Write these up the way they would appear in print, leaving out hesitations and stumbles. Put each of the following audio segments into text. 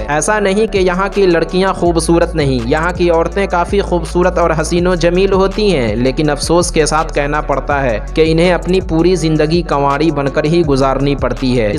ऐसा नहीं कि यहाँ की लड़कियाँ खूबसूरत नहीं, यहाँ की औरतें काफ़ी खूबसूरत और हसीनो जमील होती हैं, लेकिन अफसोस के साथ कहना पड़ता है कि इन्हें अपनी पूरी ज़िंदगी कंवारी बनकर ही गुजारनी पड़ती है।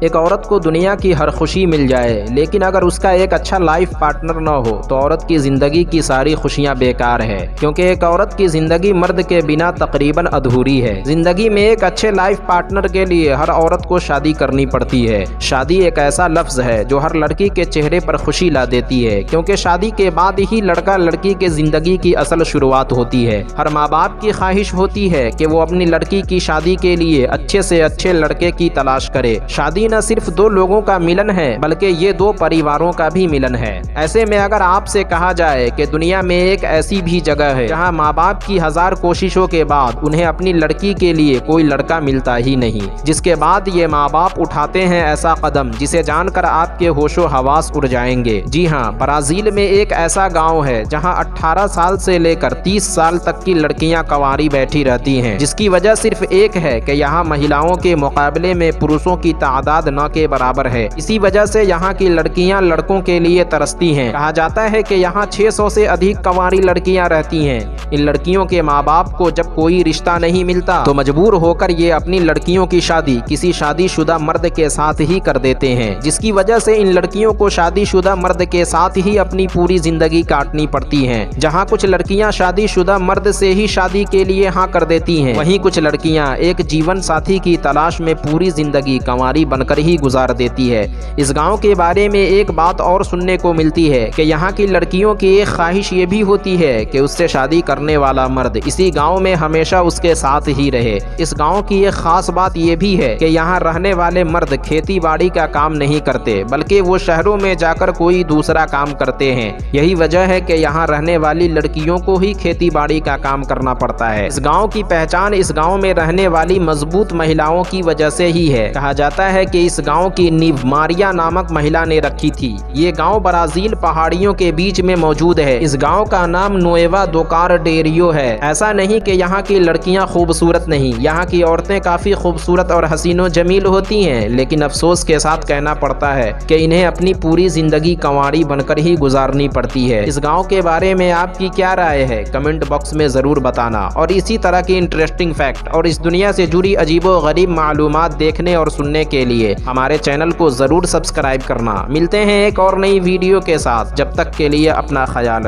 एक औरत को दुनिया की हर खुशी मिल जाए, लेकिन अगर उसका एक अच्छा लाइफ पार्टनर न हो तो औरत की ज़िंदगी की सारी खुशियां बेकार है, क्योंकि एक औरत की ज़िंदगी मर्द के बिना तकरीबन अधूरी है। ज़िंदगी में एक अच्छे लाइफ पार्टनर के लिए हर औरत को शादी करनी पड़ती है। शादी एक ऐसा लफ्ज़ है जो हर लड़की के चेहरे पर खुशी ला देती है, क्योंकि शादी के बाद ही लड़का लड़की के ज़िंदगी की असल शुरुआत होती है। हर माँ बाप की ख्वाहिश होती है कि वो अपनी लड़की की शादी के लिए अच्छे से अच्छे लड़के की तलाश करे। शादी न सिर्फ दो लोगों का मिलन है, बल्कि ये दो परिवारों का भी मिलन है। ऐसे में अगर आपसे कहा जाए कि दुनिया में एक ऐसी भी जगह है जहां माँ बाप की 1000 कोशिशों के बाद उन्हें अपनी लड़की के लिए कोई लड़का मिलता ही नहीं, जिसके बाद ये माँ बाप उठाते हैं ऐसा कदम जिसे जानकर आपके होशो हवास उड़ जाएंगे। जी हाँ, ब्राजील में एक ऐसा गाँव है जहाँ 18 साल से लेकर 30 साल तक की लड़कियाँ कंवारी बैठी रहती हैं, जिसकी वजह सिर्फ एक है कि यहाँ महिलाओं के मुकाबले में पुरुषों की तादाद न के बराबर है। इसी वजह से यहाँ की लड़कियाँ लड़कों के लिए तरसती हैं। कहा जाता है कि यहाँ 600 से अधिक कंवारी लड़कियाँ रहती हैं। इन लड़कियों के माँ बाप को जब कोई रिश्ता नहीं मिलता तो मजबूर होकर ये अपनी लड़कियों की शादी किसी शादीशुदा मर्द के साथ ही कर देते हैं, जिसकी वजह से इन लड़कियों को शादीशुदा मर्द के साथ ही अपनी पूरी जिंदगी काटनी पड़ती है। जहाँ कुछ लड़कियाँ शादीशुदा मर्द से ही शादी के लिए हाँ कर देती हैं, वहीं कुछ लड़कियाँ एक जीवन साथी की तलाश में पूरी जिंदगी कंवारी बनकर ही गुजार देती है। इस गांव के बारे में एक बात और सुनने को मिलती है कि यहाँ की लड़कियों की एक ख्वाहिश ये भी होती है कि उससे शादी करने वाला मर्द इसी गांव में हमेशा उसके साथ ही रहे। इस गांव की एक खास बात ये भी है कि यहाँ रहने वाले मर्द खेती बाड़ी का काम नहीं करते, बल्कि वो शहरों में जाकर कोई दूसरा काम करते हैं। यही वजह है कि यहाँ रहने वाली लड़कियों को ही खेती बाड़ी का काम करना पड़ता है। इस गाँव की पहचान इस गाँव में रहने वाली मजबूत महिलाओं की वजह से ही है। कहा जाता है कि इस गांव की नींव मारिया नामक महिला ने रखी थी। ये गांव ब्राजील पहाड़ियों के बीच में मौजूद है। इस गांव का नाम नुएवा दो कार्नेरियो है। ऐसा नहीं कि यहाँ की लड़कियाँ खूबसूरत नहीं, यहाँ की औरतें काफी खूबसूरत और हसीनो जमील होती हैं, लेकिन अफसोस के साथ कहना पड़ता है कि इन्हें अपनी पूरी जिंदगी कंवारी बनकर ही गुजारनी पड़ती है। इस गाँव के बारे में आपकी क्या राय है, कमेंट बॉक्स में जरूर बताना। और इसी तरह की इंटरेस्टिंग फैक्ट और इस दुनिया से जुड़ी अजीबो गरीब मालूमात देखने और सुनने के लिए हमारे चैनल को जरूर सब्सक्राइब करना। मिलते हैं एक और नई वीडियो के साथ, जब तक के लिए अपना ख्याल